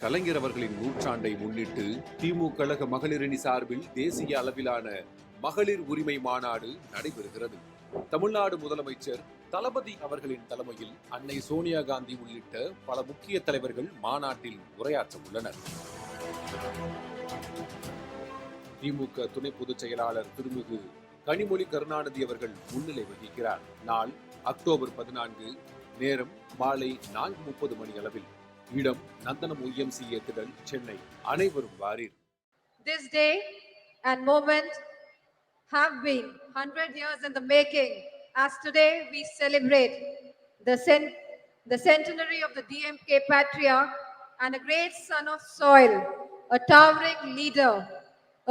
கலைஞர் அவர்களின் நூற்றாண்டை முன்னிட்டு திமுக கழக மகளிரணி சார்பில் தேசிய அளவிலான மகளிர் உரிமை மாநாடு நடைபெறுகிறது. தமிழ்நாடு முதலமைச்சர் தளபதி அவர்களின் தலைமையில் அன்னை சோனியா காந்தி உள்ளிட்ட பல முக்கிய தலைவர்கள் மாநாட்டில் உரையாற்ற உள்ளனர். திமுக துணை பொதுச் செயலாளர் திருமிகு கனிமொழி கருணாநிதி அவர்கள் முன்னிலை வகிக்கிறார். நாள் அக்டோபர் 14, நேரம் மாலை 4:30 மணி அளவில். இடம் நந்தனம் YMCA திடல், சென்னை. அனைவரும் வாரீர். This day and moment have been 100 years in the making, as today we celebrate the centenary of the DMK patriarch and a great son of soil, a towering leader,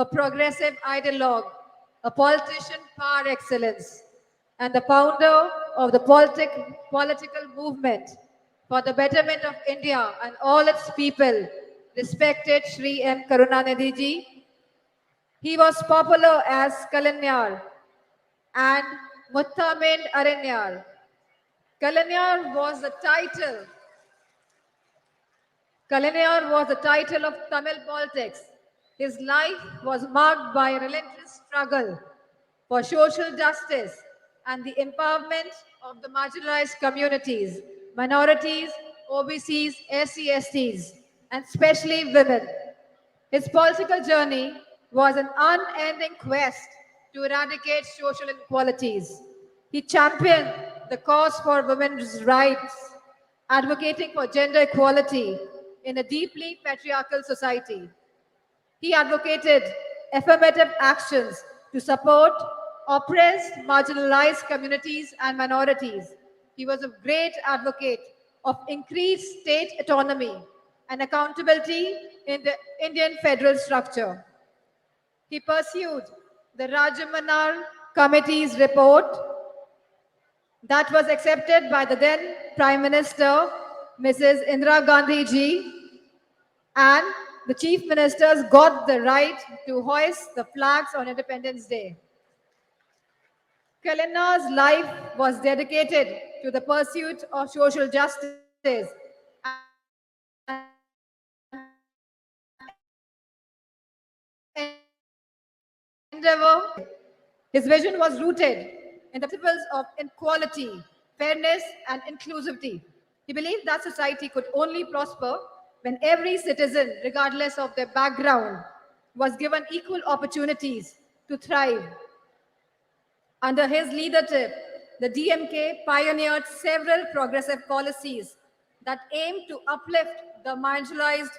a progressive ideologue, a politician par excellence, and the founder of the political movement for the betterment of India and all its people, respected Shri M. Karunanidhi ji. He was popular as Kalanyar and Muttamind Aranyar. Kalanyar was the title of Tamil politics. His life was marked by a relentless struggle for social justice and the empowerment of the marginalized communities, minorities, OBCs, SC/STs, and especially women. His political journey was an unending quest to eradicate social inequalities. He championed the cause for women's rights, advocating for gender equality in a deeply patriarchal society. He advocated affirmative actions to support oppressed, marginalized communities and minorities. He was a great advocate of increased state autonomy and accountability in the Indian federal structure. He pursued the Rajamanar Committee's report that was accepted by the then Prime Minister, Mrs. Indira Gandhi ji, and the Chief Ministers got the right to hoist the flags on Independence Day. Kalanar's life was dedicated to the pursuit of social justice and endeavor. His vision was rooted in the principles of equality, fairness, and inclusivity. He believed that society could only prosper when every citizen, regardless of their background, was given equal opportunities to thrive. Under his leadership, the DMK pioneered several progressive policies that aimed to uplift the marginalized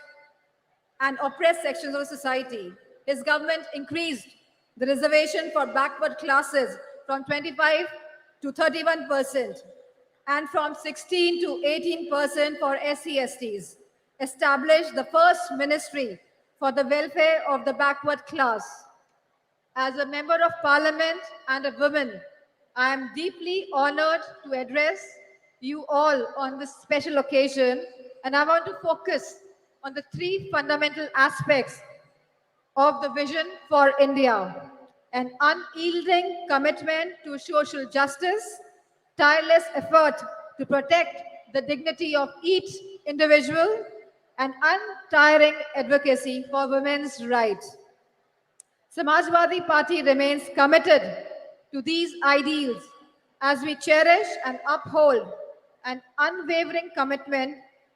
and oppressed sections of society. His government increased the reservation for backward classes from 25 to 31% and from 16 to 18% for SC/STs, established the first ministry for the welfare of the backward class. As a member of parliament and a woman, I am deeply honored to address you all on this special occasion, and I want to focus on the three fundamental aspects of the vision for India: an unyielding commitment to social justice, tireless effort to protect the dignity of each individual, and untiring advocacy for women's rights. Samajwadi Party remains committed to these ideals as we cherish and uphold an unwavering commitment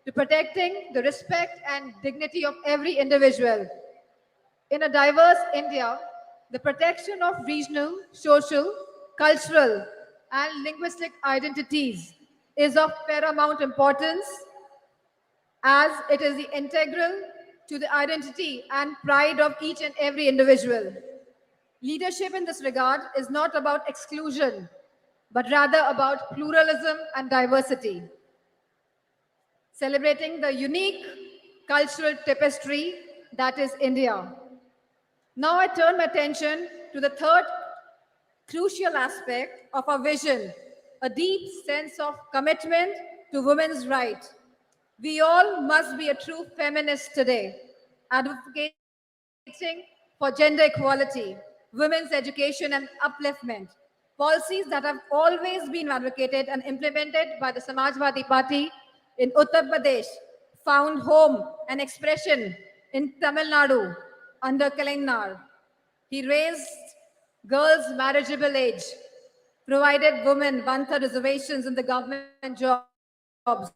to protecting the respect and dignity of every individual. In a diverse India, the protection of regional, social, cultural, and linguistic identities is of paramount importance, as it is integral to the identity and pride of each and every individual. Leadership in this regard is not about exclusion, but rather about pluralism and diversity. Celebrating the unique cultural tapestry that is India. Now I turn my attention to the third crucial aspect of our vision, a deep sense of commitment to women's rights. We all must be a true feminist today, advocating for gender equality, women's education and upliftment, policies that have always been advocated and implemented by the Samajwadi Party in Uttar Pradesh, found home and expression in Tamil Nadu under Kalainar. He raised girls' marriageable age, provided women one-third reservations in the government jobs,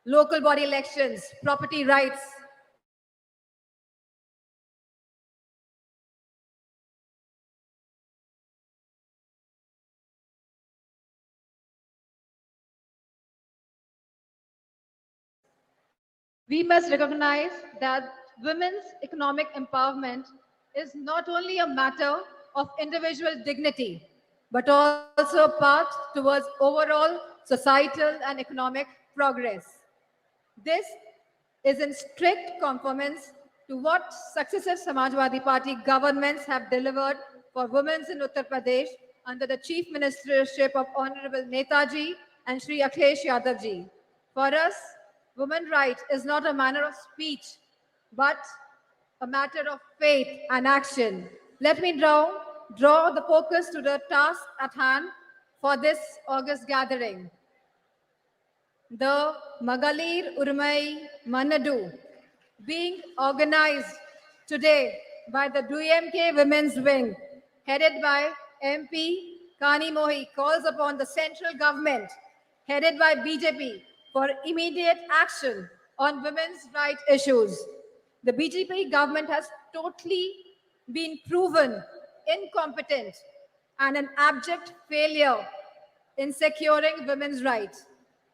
local body elections, property rights, we must recognize that women's economic empowerment is not only a matter of individual dignity, but also a path towards overall societal and economic progress. This is in strict conformance to what successive Samajwadi Party governments have delivered for women in Uttar Pradesh under the chief ministership of Honorable Netaji and Shri Akhilesh Yadav ji. For us, women right is not a manner of speech, but a matter of faith and action. Let me draw the focus to the task at hand for this August gathering. The Magalir Urmai Manadu being organized today by the DMK Women's Wing, headed by MP Kani Mohi, calls upon the central government, headed by BJP, for immediate action on women's rights issues. The BJP government has totally been proven incompetent and an abject failure in securing women's rights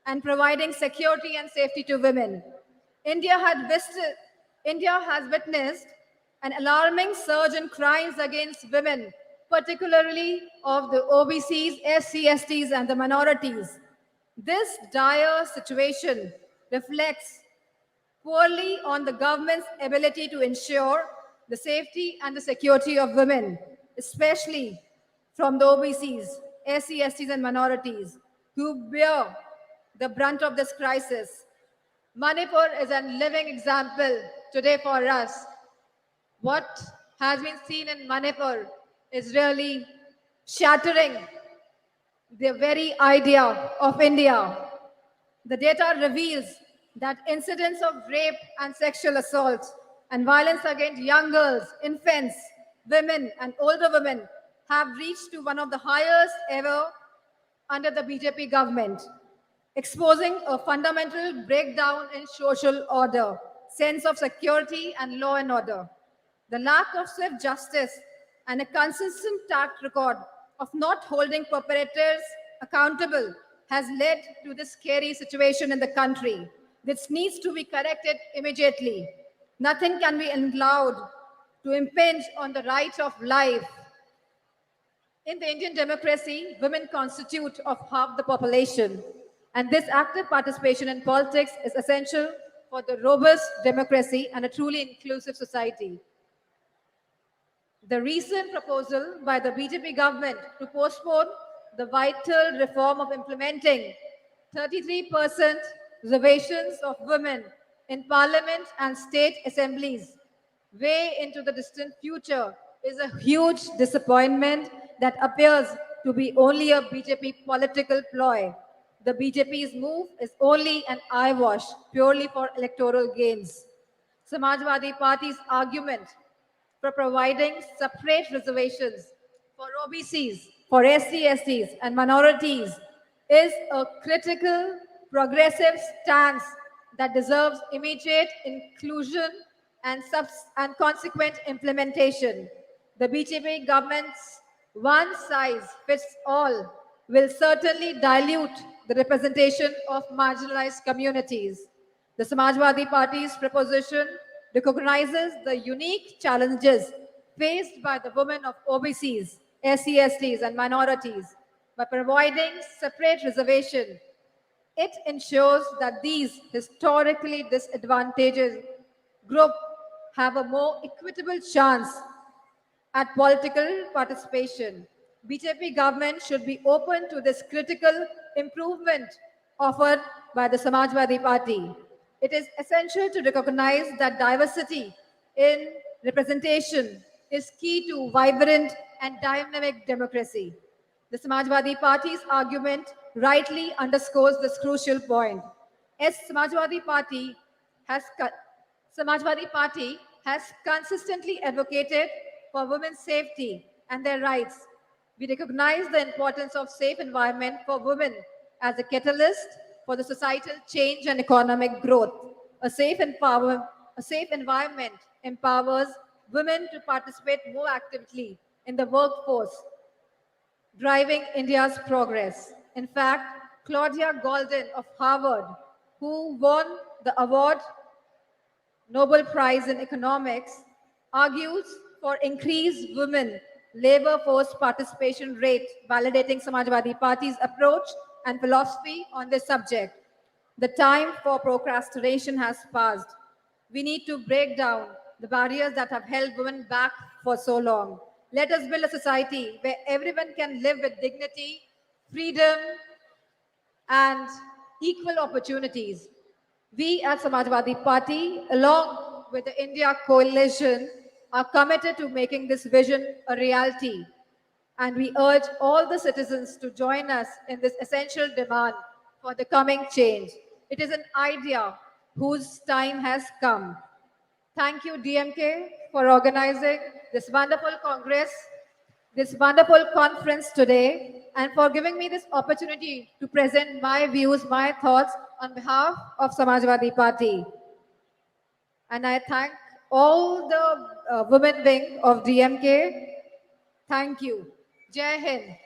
and providing security and safety to women. India has witnessed an alarming surge in crimes against women, particularly of the OBCs, SC/STs, and the minorities. This dire situation reflects poorly on the government's ability to ensure the safety and the security of women, especially from the OBCs, SC/STs, and minorities, who bear the brunt of this crisis. Manipur is a living example today for us. What has been seen in Manipur is really shattering the very idea of India. The data reveals that incidents of rape and sexual assault and violence against young girls, infants, women, and older women have reached to one of the highest ever under the BJP government, exposing a fundamental breakdown in social order, sense of security, and law and order. The lack of swift justice and a consistent track record of not holding perpetrators accountable has led to this scary situation in the country. This needs to be corrected immediately. Nothing can be allowed to impinge on the right of life. In the Indian democracy, women constitute of half the population, and this active participation in politics is essential for the robust democracy and a truly inclusive society. The recent proposal by the BJP government to postpone the vital reform of implementing 33% reservations of women in parliament and state assemblies way into the distant future is a huge disappointment that appears to be only a BJP political ploy. The BJP's move is only an eyewash purely for electoral gains. Samajwadi Party's argument for providing separate reservations for OBCs, for SC/STs, and minorities is a critical, progressive stance that deserves immediate inclusion and consequent implementation. The BJP government's one size fits all will certainly dilute the representation of marginalized communities. The Samajwadi Party's proposition recognizes the unique challenges faced by the women of OBCs, SC/STs, and minorities. By providing separate reservation, it ensures that these historically disadvantaged groups have a more equitable chance at political participation. BJP government should be open to this critical improvement offered by the Samajwadi Party. It is essential to recognize that diversity in representation is key to vibrant and dynamic democracy. The Samajwadi Party's argument rightly underscores this crucial point. As has co- Samajwadi Party has consistently advocated for women's safety and their rights. We recognize the importance of safe environment for women as a catalyst for the societal change and economic growth. A safe environment empowers women to participate more actively in the workforce, driving India's progress. In fact, Claudia Golden of Harvard, who won the award Nobel Prize in Economics, argues for increased women labor force participation rate, validating Samajwadi Party's approach and philosophy on this subject. The time for procrastination has passed. We need to break down the barriers that have held women back for so long. Let us build a society where everyone can live with dignity, freedom, and equal opportunities. We at Samajwadi Party, along with the India Coalition, are committed to making this vision a reality. And we urge all the citizens to join us in this essential demand for the coming change. It is an idea whose time has come. Thank you, DMK, for organizing this wonderful Congress, this wonderful conference today, and for giving me this opportunity to present my views, my thoughts on behalf of Samajwadi Party. And I thank all the women wing of DMK. Thank you. Jai Hind.